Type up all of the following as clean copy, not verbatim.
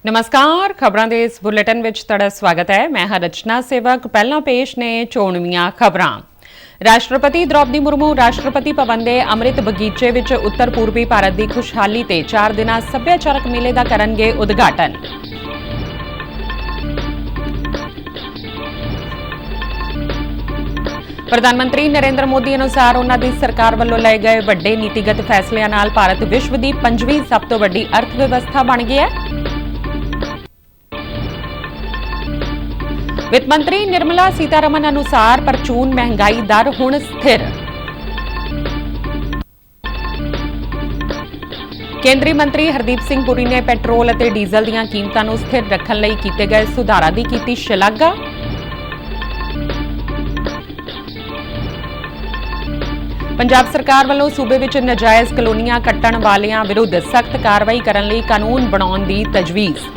नमस्कार, खबरां दे इस बुलेटिन विच तुहाडा स्वागत है। मैं हां रचना सेवक। पहलां पेश ने चोणवीआं खबरां। राष्ट्रपति द्रौपदी मुर्मू राष्ट्रपति भवन के अमृत बगीचे विच उत्तर पूर्वी भारत की खुशहाली ते 4 दिना सभ्याचारक मेले का करनगे उद्घाटन। प्रधानमंत्री नरेंद्र मोदी अनुसार उन्हां दी सरकार वल्लों लए गए वड्डे नीतिगत फैसलिਆਂ नाल भारत विश्व की 5वीं सब तो वड्डी अर्थव्यवस्था बन गया है। वित्त मंत्री निर्मला सीतारमण अनुसार परचून महंगाई दर हुण स्थिर। केंद्रीय मंत्री हरदीप सिंह पुरी ने पेट्रोल और डीजल दीयां कीमतां नूं स्थिर रखण लई कीते गए सुधारां दी कीती शलाघा। पंजाब सरकार वालों सूबे विच नाजायज़ कलोनियां कट्टण वालियां विरुद्ध सख्त कार्रवाई करन लई कानून बनाउण दी तजवीज़।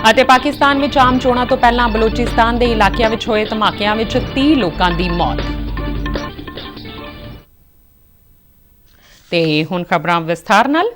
ਅਤੇ पाकिस्तान विच आम चोणां तो पहलां बलोचिस्तान के इलाकिਆਂ विच होए धमाकिਆਂ विच 30 लोकां दी मौत। ते हुण खबरां विस्तार नाल।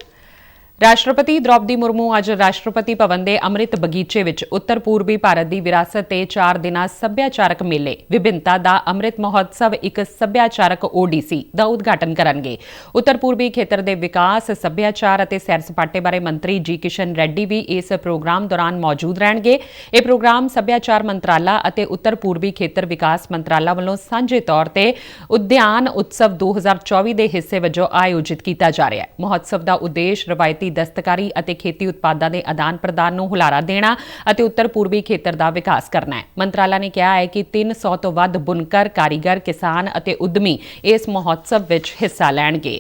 राष्ट्रपति द्रौपदी मुर्मू अज राष्ट्रपति भवन के अमृत बगीचे विच उत्तर पूर्वी भारत की विरासत ते 4 दिना सभ्याचारक मेले विभिन्नता दा अमृत महोत्सव एक सभ्याचारक ओडीसी का उद्घाटन करनगे। उत्तर पूर्वी खेतर के विकास सभ्याचार और सैर सपाटे बारे मंत्री जी किशन रेड्डी भी इस प्रोग्राम दौरान मौजूद रहणगे। यह प्रोग्राम सभ्याचार मंत्राला और उत्तर पूर्वी खेतर विकास मंत्राला वालों सांझे तौर पर उद्यान उत्सव 2024 के हिस्से वजों आयोजित किया जा रहा है। महोत्सव का उद्देश्य रवायती दस्तकारी ਅਤੇ खेती उत्पादों के आदान प्रदान ਨੂੰ ਹੁਲਾਰਾ ਦੇਣਾ ਅਤੇ उत्तर पूर्वी खेतर का विकास करना है। मंत्राला ने कहा है कि 300 ਤੋਂ ਵੱਧ बुनकर कारीगर किसान ਅਤੇ उद्यमी इस महोत्सव ਵਿੱਚ हिस्सा ਲੈਣਗੇ।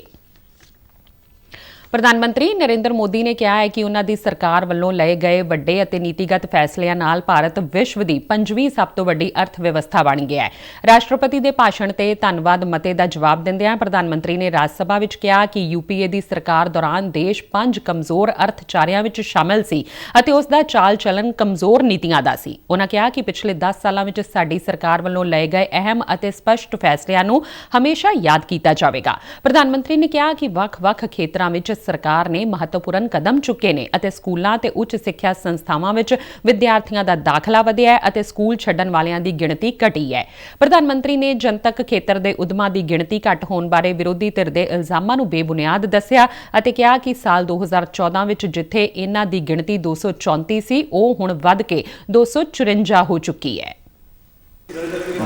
प्रधानमंत्री नरेंद्र मोदी ने कहा है कि उन्हां दी सरकार वल्लों लए गए वड्डे अते नीतिगत फैसलिਆਂ नाल भारत विश्व की 5वीं सब तो वड्डी अर्थव्यवस्था बन गया है। राष्ट्रपति के भाषण ते धन्नवाद मते का जवाब दिंदिआं प्रधानमंत्री ने राज सभा विच कहा कि यूपीए की सरकार दौरान देश 5 कमजोर अर्थचारिਆਂ विच शामिल सी अते उस दा चाल चलन कमजोर नीतियां दा सी। उन्हां कहा कि पिछले 10 सालां विच साडी सरकार वल्लों लए गए अहम अते स्पष्ट फैसलिਆਂ नूं हमेशा याद किया जाएगा। प्रधानमंत्री ने कहा कि ਵੱਖ-ਵੱਖ खेतरां विच सरकार ने महत्वपूर्ण कदम चुके ने अते स्कूलां ते उच्च सिक्ख्या संस्थावां विच विद्यार्थियों का दाखला वधिया है अते स्कूल छड्डण वालियां दी गिणती घटी है। प्रधानमंत्री ने जनतक खेतर दे उद्यमां दी गिणती घट होण बारे विरोधी धिर दे इल्जामां नूं बेबुनियाद दस्सिया अते कहा कि साल 2014 विच जिथे इन्हां दी गिणती 234 सी ओह हुण वध के 254 हो चुकी है।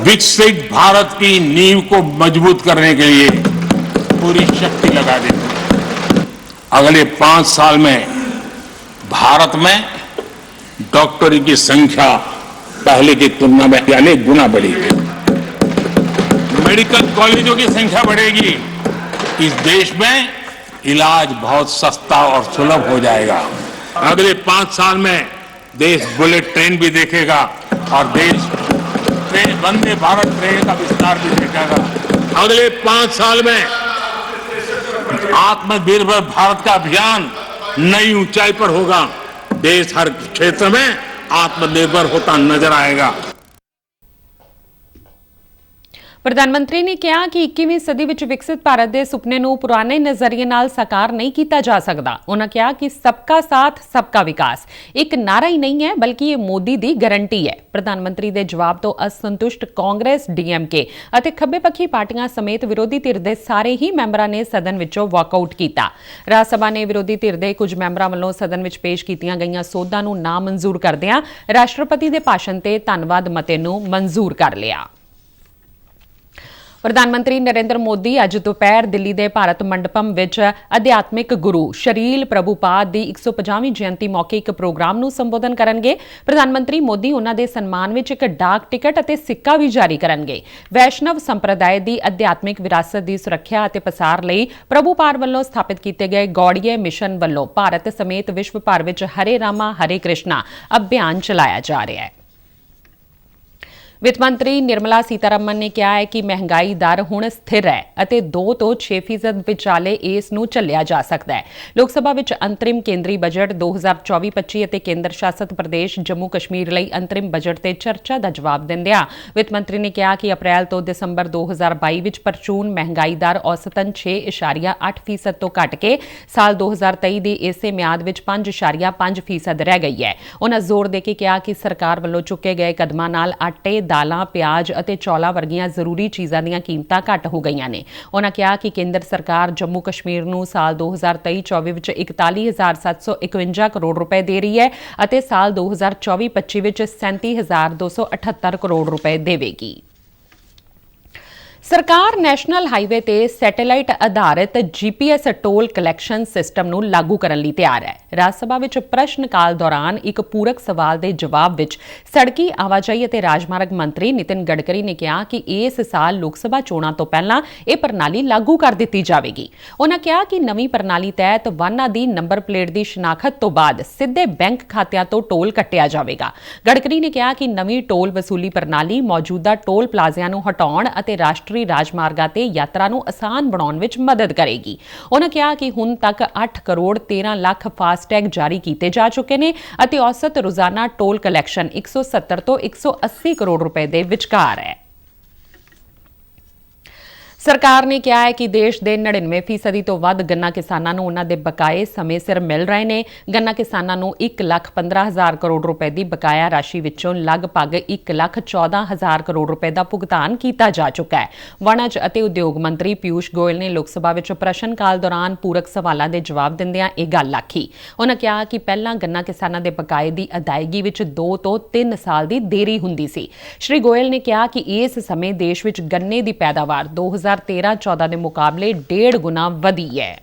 विकसित भारत की नींव को मजबूत करने के लिए पूरी शक्ति लगा देते। अगले 5 साल में भारत में डॉक्टरों की संख्या पहले की तुलना में अनेक गुना बढ़ेगी। मेडिकल कॉलेजों की संख्या बढ़ेगी। इस देश में इलाज बहुत सस्ता और सुलभ हो जाएगा। अगले 5 साल में देश बुलेट ट्रेन भी देखेगा और देश ट्रेन वंदे भारत ट्रेन का विस्तार भी देखेगा। अगले 5 साल में आत्मनिर्भर भारत का अभियान नई ऊंचाई पर होगा। देश हर क्षेत्र में आत्मनिर्भर होता नजर आएगा। प्रधानमंत्री ने कहा कि 21वीं सदी विच विकसित भारत के सुपने नूं पुराने नज़रिए नाल साकार नहीं किया जा सकता। उन्होंने कहा कि सबका साथ सबका विकास एक नारा ही नहीं है बल्कि ये मोदी की गारंटी है। प्रधानमंत्री के जवाब तो असंतुष्ट कांग्रेस डीएमके और खब्बे पक्षी पार्टियां समेत विरोधी धिर के सारे ही मैंबरां ने सदन विचों वॉकआउट किया। राज सभा ने विरोधी धिर के कुछ मैंबरां वल्लों सदन विच पेश कीतियां गईयां सोधां नूं नामंजूर करदिआं राष्ट्रपति के भाषण ते धन्नवाद मते नूं मंजूर कर लिया। प्रधानमंत्री नरेंद्र मोदी अज दोपहर दिल्ली के भारत मंडपम विच अध्यात्मिक गुरु शरील प्रभुपाद की 150वीं जयंती मौके एक प्रोग्राम नूं संबोधन करनगे। प्रधानमंत्री मोदी उन्हां दे सन्मान विच एक डाक टिकट अते सिक्का भी जारी करनगे। वैष्णव संप्रदाय की अध्यात्मिक विरासत की सुरक्षा अते पसार लई प्रभुपाद वल्लों स्थापित किए गए गौड़िए मिशन वल्लों भारत समेत विश्व भर विच हरे रामा हरे कृष्णा अभियान चलाया जा रहा है। ਵਿੱਤ ਮੰਤਰੀ ਨਿਰਮਲਾ ਸੀਤਾਰਮਨ ਨੇ ਕਿਹਾ ਹੈ ਕਿ ਮਹਿੰਗਾਈ ਦਰ ਹੁਣ ਸਥਿਰ ਹੈ ਅਤੇ 2 ਤੋਂ 6% ਵਿਚਾਲੇ ਇਸ ਨੂੰ ਝੱਲਿਆ ਜਾ ਸਕਦਾ ਹੈ। ਲੋਕ ਸਭਾ ਵਿੱਚ ਅੰਤਰਿਮ ਕੇਂਦਰੀ ਬਜਟ 2024-25 ਅਤੇ ਕੇਂਦਰ ਸ਼ਾਸਤ ਪ੍ਰਦੇਸ਼ ਜੰਮੂ ਕਸ਼ਮੀਰ ਲਈ ਅੰਤਰਿਮ ਬਜਟ ਤੇ ਚਰਚਾ ਦਾ ਜਵਾਬ ਦਿੰਦਿਆਂ ਵਿੱਤ ਮੰਤਰੀ ਨੇ ਕਿਹਾ ਕਿ ਅਪ੍ਰੈਲ ਤੋਂ ਦਸੰਬਰ 2022 ਵਿੱਚ ਪਰਚੂਨ ਮਹਿੰਗਾਈ ਦਰ ਔਸਤਨ 6.8% ਤੋਂ ਘਟ ਕੇ ਸਾਲ 2023 ਦੀ ਇਸੇ ਮਿਆਦ ਵਿੱਚ 5.5% ਰਹਿ ਗਈ ਹੈ। ਉਨ੍ਹਾਂ ਜ਼ੋਰ ਦੇ ਕੇ ਕਿਹਾ ਕਿ ਸਰਕਾਰ ਵੱਲੋਂ ਚੁੱਕੇ ਗਏ ਕਦਮਾਂ ਨਾਲ ਆਟੇ, ਦਾਲਾਂ, ਪਿਆਜ਼ ਅਤੇ ਚੌਲਾਂ ਵਰਗੀਆਂ ਜ਼ਰੂਰੀ ਚੀਜ਼ਾਂ ਦੀਆਂ ਕੀਮਤਾਂ ਘੱਟ ਹੋ ਗਈਆਂ ਨੇ। ਉਨ੍ਹਾਂ ਕਿਹਾ ਕਿ ਕੇਂਦਰ ਸਰਕਾਰ ਜੰਮੂ ਕਸ਼ਮੀਰ ਨੂੰ ਸਾਲ 2023-24 ਵਿੱਚ 41,751 ਕਰੋੜ ਰੁਪਏ ਦੇ ਰਹੀ ਹੈ ਅਤੇ ਸਾਲ 2024-25 ਵਿੱਚ 37,278 ਕਰੋੜ ਰੁਪਏ ਦੇਵੇਗੀ। ਸਰਕਾਰ ਨੈਸ਼ਨਲ ਹਾਈਵੇ ਤੇ ਸੈਟੇਲਾਈਟ ਆਧਾਰਿਤ GPS ਟੋਲ ਕਲੈਕਸ਼ਨ ਸਿਸਟਮ ਨੂੰ ਲਾਗੂ ਕਰਨ ਲਈ ਤਿਆਰ ਹੈ। ਰਾਜ ਸਭਾ ਵਿੱਚ ਪ੍ਰਸ਼ਨ ਕਾਲ ਦੌਰਾਨ ਇੱਕ ਪੂਰਕ ਸਵਾਲ ਦੇ ਜਵਾਬ ਵਿੱਚ ਸੜਕੀ ਆਵਾਜਾਈ ਅਤੇ ਰਾਜਮਾਰਗ ਮੰਤਰੀ ਨਿਤਿਨ ਗਡਕਰੀ ਨੇ ਕਿਹਾ ਕਿ ਇਸ ਸਾਲ ਲੋਕ ਸਭਾ ਚੋਣਾਂ ਤੋਂ ਪਹਿਲਾਂ ਇਹ ਪ੍ਰਣਾਲੀ ਲਾਗੂ ਕਰ ਦਿੱਤੀ ਜਾਵੇਗੀ। ਉਨ੍ਹਾਂ ਕਿਹਾ ਕਿ ਨਵੀਂ ਪ੍ਰਣਾਲੀ ਤਹਿਤ ਵਾਹਨਾਂ ਦੀ ਨੰਬਰ ਪਲੇਟ ਦੀ ਸ਼ਨਾਖਤ ਤੋਂ ਬਾਅਦ ਸਿੱਧੇ ਬੈਂਕ ਖਾਤਿਆਂ ਤੋਂ ਟੋਲ ਕੱਟਿਆ ਜਾਵੇਗਾ। ਗਡਕਰੀ ਨੇ ਕਿਹਾ ਕਿ ਨਵੀਂ ਟੋਲ ਵਸੂਲੀ ਪ੍ਰਣਾਲੀ ਮੌਜੂਦਾ ਟੋਲ ਪਲਾਜ਼ਿਆਂ ਨੂੰ ਹਟਾਉਣ ਅਤੇ ਰਾਸ਼ਟਰੀ ਰਾਜਮਾਰਗਾਂ ਤੇ ਯਾਤਰਾ ਨੂੰ ਆਸਾਨ ਬਣਾਉਣ ਵਿੱਚ ਮਦਦ ਕਰੇਗੀ। ਉਨ੍ਹਾਂ ਕਿਹਾ ਕਿ ਹੁਣ ਤੱਕ 8 ਕਰੋੜ 13 ਲੱਖ ਫਾਸਟੈਗ ਜਾਰੀ ਕੀਤੇ ਜਾ ਚੁੱਕੇ ਨੇ ਅਤੇ ਔਸਤ ਰੋਜ਼ਾਨਾ ਟੋਲ ਕਲੈਕਸ਼ਨ 170 ਤੋਂ 180 ਕਰੋੜ ਰੁਪਏ ਦੇ ਵਿਚਕਾਰ ਹੈ। ਸਰਕਾਰ ਨੇ ਕਿਹਾ ਹੈ ਕਿ ਦੇਸ਼ ਦੇ 99% ਤੋਂ ਵੱਧ ਗੰਨਾ ਕਿਸਾਨਾਂ ਨੂੰ ਉਹਨਾਂ ਦੇ ਬਕਾਏ ਸਮੇਂ ਸਿਰ ਮਿਲ ਰਹੇ ਨੇ। ਗੰਨਾ ਕਿਸਾਨਾਂ ਨੂੰ 1,15,000 ਕਰੋੜ ਰੁਪਏ ਦੀ ਬਕਾਇਆ ਰਾਸ਼ੀ ਵਿੱਚੋਂ ਲਗਭਗ 1,14,000 ਕਰੋੜ ਰੁਪਏ ਦਾ ਭੁਗਤਾਨ ਕੀਤਾ ਜਾ ਚੁੱਕਾ ਹੈ। ਵਣਜ ਅਤੇ ਉਦਯੋਗ ਮੰਤਰੀ ਪਿਊਸ਼ ਗੋਇਲ ਨੇ ਲੋਕ ਸਭਾ ਵਿੱਚ ਪ੍ਰਸ਼ਨ ਕਾਲ ਦੌਰਾਨ ਪੂਰਕ ਸਵਾਲਾਂ ਦੇ ਜਵਾਬ ਦਿੰਦਿਆਂ ਇਹ ਗੱਲ ਆਖੀ। ਉਨ੍ਹਾਂ ਕਿਹਾ ਕਿ ਪਹਿਲਾਂ ਗੰਨਾ ਕਿਸਾਨਾਂ ਦੇ ਬਕਾਏ ਦੀ ਅਦਾਇਗੀ ਵਿੱਚ 2 ਤੋਂ 3 ਸਾਲ ਦੀ ਦੇਰੀ ਹੁੰਦੀ ਸੀ। ਸ਼੍ਰੀ ਗੋਇਲ ਨੇ ਕਿਹਾ ਕਿ ਇਸ ਸਮੇਂ ਦੇਸ਼ ਵਿੱਚ ਗੰਨੇ ਦੀ ਪੈਦਾਵਾਰ 2013-14 ਦੇ ਮੁਕਾਬਲੇ 1.5 ਗੁਣਾ ਵਧੀ ਹੈ।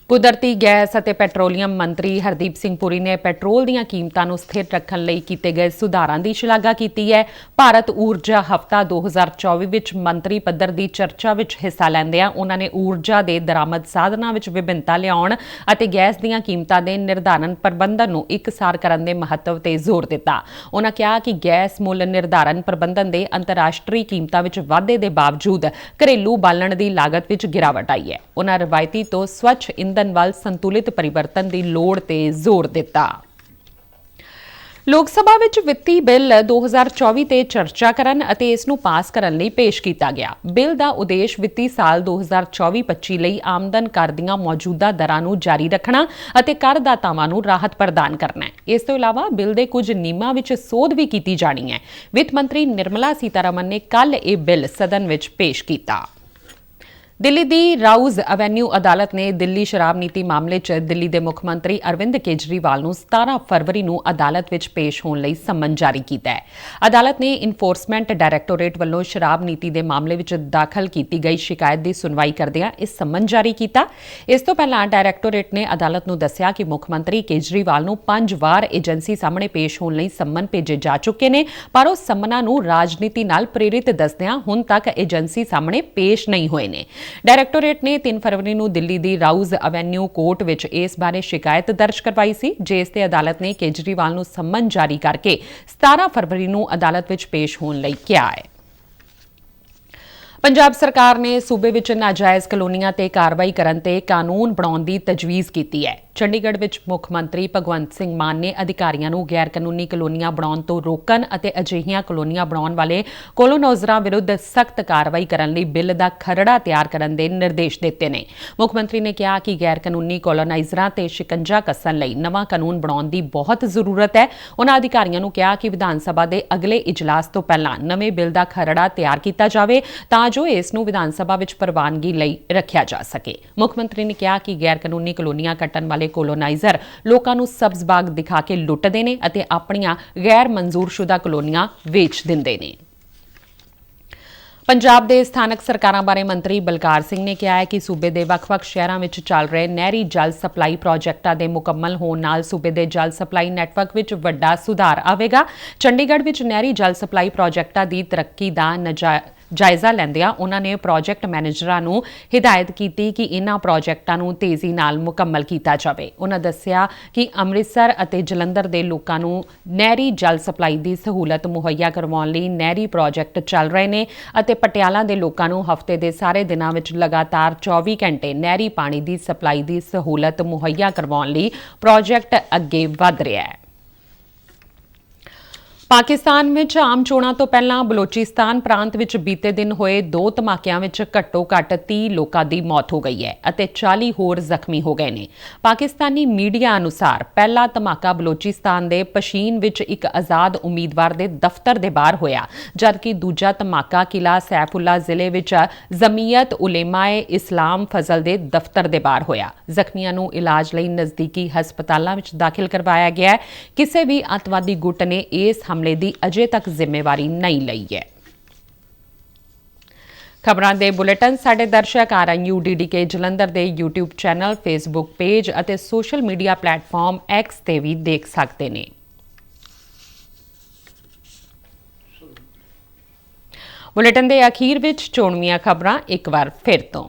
ਕੁਦਰਤੀ ਗੈਸ ਅਤੇ ਪੈਟਰੋਲੀਅਮ ਮੰਤਰੀ ਹਰਦੀਪ ਸਿੰਘ ਪੁਰੀ ਨੇ ਪੈਟਰੋਲ ਦੀਆਂ ਕੀਮਤਾਂ ਨੂੰ ਸਥਿਰ ਰੱਖਣ ਲਈ ਕੀਤੇ ਗਏ ਸੁਧਾਰਾਂ ਦੀ ਸ਼ਲਾਘਾ ਕੀਤੀ ਹੈ। ਭਾਰਤ ਊਰਜਾ ਹਫ਼ਤਾ 2024 ਵਿੱਚ ਮੰਤਰੀ ਪੱਧਰ ਦੀ ਚਰਚਾ ਵਿੱਚ ਹਿੱਸਾ ਲੈਂਦਿਆਂ ਉਨ੍ਹਾਂ ਨੇ ਊਰਜਾ ਦੇ ਦਰਾਮਦ ਸਾਧਨਾਂ ਵਿੱਚ ਵਿਭਿੰਨਤਾ ਲਿਆਉਣ ਅਤੇ ਗੈਸ ਦੀਆਂ ਕੀਮਤਾਂ ਦੇ ਨਿਰਧਾਰਨ ਪ੍ਰਬੰਧਨ ਨੂੰ ਇਕਸਾਰ ਕਰਨ ਦੇ ਮਹੱਤਵ ਤੇ ਜ਼ੋਰ ਦਿੱਤਾ। ਉਨ੍ਹਾਂ ਕਿਹਾ ਕਿ ਗੈਸ ਮੁੱਲ ਨਿਰਧਾਰਨ ਪ੍ਰਬੰਧਨ ਦੇ ਅੰਤਰਰਾਸ਼ਟਰੀ ਕੀਮਤਾਂ ਵਿੱਚ ਵਾਧੇ ਦੇ ਬਾਵਜੂਦ ਘਰੇਲੂ ਬਾਲਣ ਦੀ ਲਾਗਤ ਵਿੱਚ ਗਿਰਾਵਟ ਆਈ ਹੈ। ਉਨ੍ਹਾਂ ਰਵਾਇਤੀ ਤੋਂ ਸਵੱਛ ਇੰਧਨ ਵੱਲ ਸੰਤੁਲਿਤ ਪਰਿਵਰਤਨ ਦੀ ਲੋੜ ਤੇ ਜ਼ੋਰ ਦਿੱਤਾ। ਲੋਕ ਸਭਾ ਵਿੱਚ ਵਿੱਤੀ ਬਿੱਲ 2024 ਤੇ ਚਰਚਾ ਕਰਨ ਅਤੇ ਇਸ ਨੂੰ ਪਾਸ ਕਰਨ ਲਈ ਪੇਸ਼ ਕੀਤਾ ਗਿਆ। ਬਿੱਲ ਦਾ ਉਦੇਸ਼ ਵਿੱਤੀ ਸਾਲ 2024-25 ਲਈ ਆਮਦਨ ਕਰ ਦੀਆਂ ਮੌਜੂਦਾ ਦਰਾਂ ਨੂੰ ਜਾਰੀ ਰੱਖਣਾ ਅਤੇ ਕਰਦਾਤਾਵਾਂ ਨੂੰ ਰਾਹਤ ਪ੍ਰਦਾਨ ਕਰਨਾ ਹੈ। ਇਸ ਤੋਂ ਇਲਾਵਾ ਬਿੱਲ ਦੇ ਕੁਝ ਨਿਯਮਾਂ ਵਿੱਚ ਸੋਧ ਵੀ ਕੀਤੀ ਜਾਣੀ ਹੈ। ਵਿੱਤ ਮੰਤਰੀ ਨਿਰਮਲਾ ਸੀਤਾਰਮਨ ਨੇ ਕੱਲ੍ਹ ਇਹ ਬਿੱਲ ਸਦਨ ਵਿੱਚ ਪੇਸ਼ ਕੀਤਾ। ਦਿੱਲੀ ਦੀ ਰਾਉਜ਼ ਐਵੇਨਿਊ ਅਦਾਲਤ ਨੇ ਦਿੱਲੀ ਸ਼ਰਾਬ ਨੀਤੀ ਮਾਮਲੇ 'ਚ ਦਿੱਲੀ ਦੇ ਮੁੱਖ ਮੰਤਰੀ ਅਰਵਿੰਦ ਕੇਜਰੀਵਾਲ ਨੂੰ 17 ਫਰਵਰੀ ਨੂੰ ਅਦਾਲਤ ਵਿੱਚ ਪੇਸ਼ ਹੋਣ ਲਈ ਸੰਮਨ ਜਾਰੀ ਕੀਤਾ ਹੈ। ਅਦਾਲਤ ਨੇ ਇਨਫੋਰਸਮੈਂਟ ਡਾਇਰੈਕਟੋਰੇਟ ਵੱਲੋਂ ਸ਼ਰਾਬ ਨੀਤੀ ਦੇ ਮਾਮਲੇ ਵਿੱਚ ਦਾਖਲ ਕੀਤੀ ਗਈ ਸ਼ਿਕਾਇਤ ਦੀ ਸੁਣਵਾਈ ਕਰਦਿਆਂ ਇਹ ਸੰਮਨ ਜਾਰੀ ਕੀਤਾ। ਇਸ ਤੋਂ ਪਹਿਲਾਂ ਡਾਇਰੈਕਟੋਰੇਟ ਨੇ ਅਦਾਲਤ ਨੂੰ ਦੱਸਿਆ ਕਿ ਮੁੱਖ ਮੰਤਰੀ ਕੇਜਰੀਵਾਲ ਨੂੰ 5 ਵਾਰ ਏਜੰਸੀ ਸਾਹਮਣੇ ਪੇਸ਼ ਹੋਣ ਲਈ ਸੰਮਨ ਭੇਜੇ ਜਾ ਚੁੱਕੇ ਨੇ, ਪਰ ਉਹ ਸੰਮਨਾਂ ਨੂੰ ਰਾਜਨੀਤੀ ਨਾਲ ਪ੍ਰੇਰਿਤ ਦੱਸਦਿਆਂ ਹੁਣ ਤੱਕ ਏਜੰਸੀ ਸਾਹਮਣੇ ਪੇਸ਼ ਨਹੀਂ ਹੋਏ ਨੇ। ਡਾਇਰੈਕਟੋਰੇਟ ਨੇ 3 ਫਰਵਰੀ ਨੂੰ ਦਿੱਲੀ ਦੀ ਰਾਉਜ਼ ਐਵੇਨਿਊ ਕੋਰਟ ਵਿੱਚ ਇਸ ਬਾਰੇ ਸ਼ਿਕਾਇਤ ਦਰਜ ਕਰਵਾਈ ਸੀ, ਜਿਸ ਤੇ ਅਦਾਲਤ ਨੇ ਕੇਜਰੀਵਾਲ ਨੂੰ ਸੰਮਨ ਜਾਰੀ ਕਰਕੇ 17 ਫਰਵਰੀ ਨੂੰ ਅਦਾਲਤ ਵਿੱਚ ਪੇਸ਼ ਹੋਣ ਲਈ ਕਿਹਾ ਹੈ। ਪੰਜਾਬ ਸਰਕਾਰ ਨੇ ਸੂਬੇ ਵਿੱਚ ਨਾਜਾਇਜ਼ ਕਲੋਨੀਆਂ ਤੇ ਕਾਰਵਾਈ ਕਰਨ ਤੇ ਕਾਨੂੰਨ ਬਣਾਉਣ ਦੀ ਤਜਵੀਜ਼ ਕੀਤੀ ਹੈ। ਚੰਡੀਗੜ੍ਹ ਵਿੱਚ ਮੁੱਖ ਮੰਤਰੀ ਭਗਵੰਤ ਸਿੰਘ ਮਾਨ ਨੇ ਅਧਿਕਾਰੀਆਂ ਨੂੰ ਗੈਰ ਕਾਨੂੰਨੀ ਕਲੋਨੀਆਂ ਬਣਾਉਣ ਤੋਂ ਰੋਕਣ ਅਤੇ ਅਜਿਹੀਆਂ ਕਲੋਨੀਆਂ ਬਣਾਉਣ ਵਾਲੇ ਕੋਲੋਨਾਈਜ਼ਰਾਂ ਵਿਰੁੱਧ ਸਖਤ ਕਾਰਵਾਈ ਕਰਨ ਲਈ ਬਿੱਲ ਦਾ ਖਰੜਾ ਤਿਆਰ ਕਰਨ ਦੇ ਨਿਰਦੇਸ਼ ਦਿੱਤੇ ਨੇ। ਮੁੱਖ ਮੰਤਰੀ ਨੇ ਕਿਹਾ ਕਿ ਗੈਰ ਕਾਨੂੰਨੀ ਕੋਲੋਨਾਈਜ਼ਰਾਂ ਤੇ ਸ਼ਿਕੰਜਾ ਕੱਸਣ ਲਈ ਨਵਾਂ ਕਾਨੂੰਨ ਬਣਾਉਣ ਦੀ ਬਹੁਤ ਜ਼ਰੂਰਤ ਹੈ। ਉਨ੍ਹਾਂ ਅਧਿਕਾਰੀਆਂ ਨੂੰ ਕਿਹਾ ਕਿ ਵਿਧਾਨ ਸਭਾ ਦੇ ਅਗਲੇ ਇਜਲਾਸ ਤੋਂ ਪਹਿਲਾਂ ਨਵੇਂ ਬਿੱਲ ਦਾ ਖਰੜਾ ਤਿਆਰ ਕੀਤਾ ਜਾਵੇ ਤਾਂ ਜੋ ਇਸ ਨੂੰ ਵਿਧਾਨ ਸਭਾ ਵਿੱਚ ਪ੍ਰਵਾਨਗੀ ਲਈ ਰੱਖਿਆ ਜਾ ਸਕੇ। ਮੁੱਖ ਮੰਤਰੀ ਨੇ ਕਿਹਾ ਕਿ ਗੈਰ ਕਾਨੂੰਨੀ ਕਲੋਨੀਆਂ ਕੱਟਣ ਵਾਲੇ ਕੋਲੋਨਾਈਜ਼ਰ ਲੋਕਾਂ ਨੂੰ ਸਬਜ਼ ਬਾਗ ਦਿਖਾ ਕੇ ਲੁੱਟਦੇ ਨੇ ਅਤੇ ਆਪਣੀਆਂ ਗੈਰ ਮਨਜ਼ੂਰਸ਼ੁਦਾ ਕਲੋਨੀਆਂ ਵੇਚ ਦਿੰਦੇ ਨੇ। ਪੰਜਾਬ ਦੇ ਸਥਾਨਕ ਸਰਕਾਰਾਂ ਬਾਰੇ ਮੰਤਰੀ ਬਲਕਾਰ ਸਿੰਘ ਨੇ ਕਿਹਾ ਹੈ ਕਿ ਸੂਬੇ ਦੇ ਵੱਖ-ਵੱਖ ਸ਼ਹਿਰਾਂ ਵਿੱਚ ਚੱਲ ਰਹੇ ਨਹਿਰੀ ਜਲ ਸਪਲਾਈ ਪ੍ਰੋਜੈਕਟਾਂ ਦੇ ਮੁਕੰਮਲ ਹੋਣ ਨਾਲ ਸੂਬੇ ਦੇ ਜਲ ਸਪਲਾਈ ਨੈਟਵਰਕ ਵਿੱਚ ਵੱਡਾ ਸੁਧਾਰ ਆਵੇਗਾ। ਚੰਡੀਗੜ੍ਹ ਵਿੱਚ ਨਹਿਰੀ ਜਲ ਸਪਲਾਈ ਪ੍ਰੋਜੈਕਟਾਂ ਦੀ ਤਰੱਕੀ ਦਾ ਜਾਇਜ਼ਾ ਲੈਂਦਿਆਂ ਉਹਨਾਂ ਨੇ ਪ੍ਰੋਜੈਕਟ ਮੈਨੇਜਰਾਂ ਨੂੰ ਹਿਦਾਇਤ ਕੀਤੀ ਕਿ ਇਨ੍ਹਾਂ ਪ੍ਰੋਜੈਕਟਾਂ ਨੂੰ ਤੇਜ਼ੀ ਨਾਲ ਮੁਕੰਮਲ ਕੀਤਾ ਜਾਵੇ। ਉਹਨਾਂ ਦੱਸਿਆ ਕਿ ਅੰਮ੍ਰਿਤਸਰ ਅਤੇ ਜਲੰਧਰ ਦੇ ਲੋਕਾਂ ਨੂੰ ਨਹਿਰੀ ਜਲ ਸਪਲਾਈ ਦੀ ਸਹੂਲਤ ਮੁਹੱਈਆ ਕਰਵਾਉਣ ਲਈ ਨਹਿਰੀ ਪ੍ਰੋਜੈਕਟ ਚੱਲ ਰਹੇ ਨੇ ਅਤੇ ਪਟਿਆਲਾ ਦੇ ਲੋਕਾਂ ਨੂੰ ਹਫ਼ਤੇ ਦੇ ਸਾਰੇ ਦਿਨਾਂ ਵਿੱਚ ਲਗਾਤਾਰ 24 ਘੰਟੇ ਨਹਿਰੀ ਪਾਣੀ ਦੀ ਸਪਲਾਈ ਦੀ ਸਹੂਲਤ ਮੁਹੱਈਆ ਕਰਵਾਉਣ ਲਈ ਪ੍ਰੋਜੈਕਟ ਅੱਗੇ ਵਧ ਰਿਹਾ ਹੈ। ਪਾਕਿਸਤਾਨ ਵਿੱਚ ਆਮ ਚੋਣਾਂ ਤੋਂ ਪਹਿਲਾਂ ਬਲੋਚਿਸਤਾਨ ਪ੍ਰਾਂਤ ਵਿੱਚ ਬੀਤੇ ਦਿਨ ਹੋਏ 2 ਧਮਾਕਿਆਂ ਵਿੱਚ ਘੱਟੋ-ਘੱਟ 30 ਲੋਕਾਂ ਦੀ ਮੌਤ ਹੋ ਗਈ ਹੈ ਅਤੇ 40 ਹੋਰ ਜ਼ਖਮੀ ਹੋ ਗਏ ਨੇ। ਪਾਕਿਸਤਾਨੀ ਮੀਡੀਆ ਅਨੁਸਾਰ ਪਹਿਲਾ ਧਮਾਕਾ ਬਲੋਚਿਸਤਾਨ ਦੇ ਪਸ਼ੀਨ ਵਿੱਚ ਇੱਕ ਆਜ਼ਾਦ ਉਮੀਦਵਾਰ ਦੇ ਦਫ਼ਤਰ ਦੇ ਬਾਹਰ ਹੋਇਆ, ਜਦਕਿ ਦੂਜਾ ਧਮਾਕਾ ਕਿਲਾ ਸੈਫੁੱਲਾ ਜ਼ਿਲ੍ਹੇ ਵਿੱਚ ਜ਼ਮੀਅਤ ਉਲੇਮਾਏ ਇਸਲਾਮ ਫਜ਼ਲ ਦੇ ਦਫ਼ਤਰ ਦੇ ਬਾਹਰ ਹੋਇਆ। ਜ਼ਖਮੀਆਂ ਨੂੰ ਇਲਾਜ ਲਈ ਨਜ਼ਦੀਕੀ ਹਸਪਤਾਲਾਂ ਵਿੱਚ ਦਾਖਲ ਕਰਵਾਇਆ ਗਿਆ ਹੈ। ਕਿਸੇ ਵੀ ਅੱਤਵਾਦੀ ਗੁੱਟ ਨੇ ਇਸ ਹਮਲੇ ਦੀ ਅਜੇ ਤੱਕ ਜ਼ਿੰਮੇਵਾਰੀ ਨਹੀਂ ਲਈ ਹੈ। ਖਬਰਾਂ ਦੇ ਬੁਲੇਟਿਨ ਸਾਡੇ ਦਰਸ਼ਕ RNU-DDK ਜਲੰਧਰ ਦੇ YouTube ਚੈਨਲ, Facebook ਪੇਜ ਅਤੇ ਸੋਸ਼ਲ ਮੀਡੀਆ ਪਲੇਟਫਾਰਮ X ਤੇ ਵੀ ਦੇਖ ਸਕਦੇ ਨੇ। ਬੁਲੇਟਿਨ ਦੇ ਅਖੀਰ ਵਿੱਚ ਚੋਣਵੀਆਂ ਖਬਰਾਂ ਇੱਕ ਵਾਰ ਫਿਰ ਤੋਂ।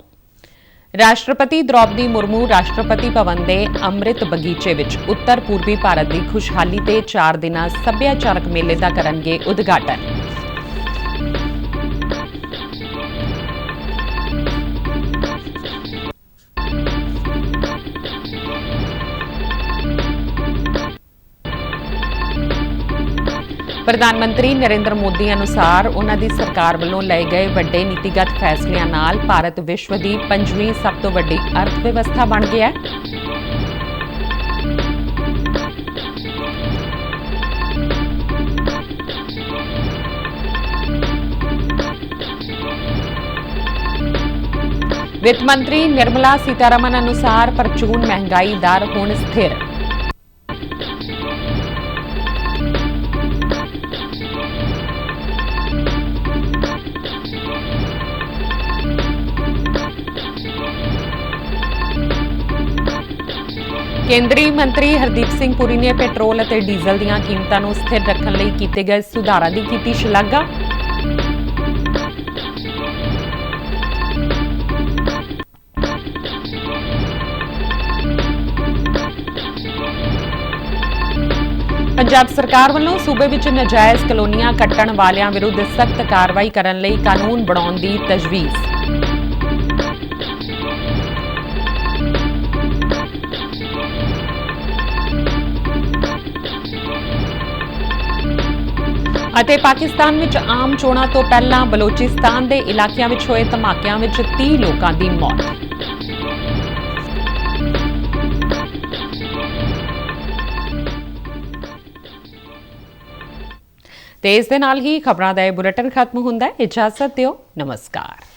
ਰਾਸ਼ਟਰਪਤੀ ਦ੍ਰੌਪਦੀ ਮੁਰਮੂ ਰਾਸ਼ਟਰਪਤੀ ਭਵਨ ਦੇ ਅੰਮ੍ਰਿਤ ਬਗੀਚੇ ਵਿੱਚ ਉੱਤਰ ਪੂਰਬੀ ਭਾਰਤ ਦੀ ਖੁਸ਼ਹਾਲੀ ਤੇ 4 ਦਿਨਾਂ ਸੱਭਿਆਚਾਰਕ ਮੇਲੇ ਦਾ ਕਰਨਗੇ ਉਦਘਾਟਨ। ਪ੍ਰਧਾਨ ਮੰਤਰੀ ਨਰਿੰਦਰ ਮੋਦੀ ਅਨੁਸਾਰ ਉਹਨਾਂ ਦੀ ਸਰਕਾਰ ਵੱਲੋਂ ਲਏ ਗਏ ਵੱਡੇ ਨੀਤੀਗਤ ਫੈਸਲਿਆਂ ਨਾਲ ਭਾਰਤ ਵਿਸ਼ਵ ਦੀ 5ਵੀਂ ਸਭ ਤੋਂ ਵੱਡੀ ਅਰਥ ਵਿਵਸਥਾ ਬਣ ਗਿਆ ਹੈ। ਵਿੱਤ ਮੰਤਰੀ ਨਿਰਮਲਾ ਸੀਤਾਰਮਨ ਅਨੁਸਾਰ ਪ੍ਰਚੂਨ ਮਹਿੰਗਾਈ ਦਰ ਹੁਣ ਸਥਿਰ। ਕੇਂਦਰੀ ਮੰਤਰੀ ਹਰਦੀਪ ਸਿੰਘ ਪੁਰੀ ਨੇ ਪੈਟਰੋਲ ਅਤੇ ਡੀਜ਼ਲ ਦੀਆਂ ਕੀਮਤਾਂ ਨੂੰ ਸਥਿਰ ਰੱਖਣ ਲਈ ਕੀਤੇ ਗਏ ਸੁਧਾਰਾਂ ਦੀ ਕੀਤੀ ਸ਼ਲਾਘਾ। ਪੰਜਾਬ ਸਰਕਾਰ ਵੱਲੋਂ ਸੂਬੇ ਵਿੱਚ ਨਾਜਾਇਜ਼ ਕਲੋਨੀਆਂ ਕੱਟਣ ਵਾਲਿਆਂ ਵਿਰੁੱਧ ਸਖਤ ਕਾਰਵਾਈ ਕਰਨ ਲਈ ਕਾਨੂੰਨ ਬਣਾਉਣ ਦੀ ਤਜਵੀਜ਼। ਅਤੇ ਪਾਕਿਸਤਾਨ ਵਿੱਚ ਆਮ ਚੋਣਾਂ ਤੋਂ ਪਹਿਲਾਂ ਬਲੋਚਿਸਤਾਨ ਦੇ ਇਲਾਕਿਆਂ ਵਿੱਚ ਹੋਏ ਧਮਾਕਿਆਂ ਵਿੱਚ 30 ਲੋਕਾਂ ਦੀ ਮੌਤ। ਤੇ ਇਸ ਦੇ ਨਾਲ ਹੀ ਖਬਰਾਂ ਦਾ ਇਹ ਬੁਲੇਟਿਨ ਖਤਮ ਹੁੰਦਾ ਹੈ। ਇਜਾਜ਼ਤ ਦਿਓ, ਨਮਸਕਾਰ।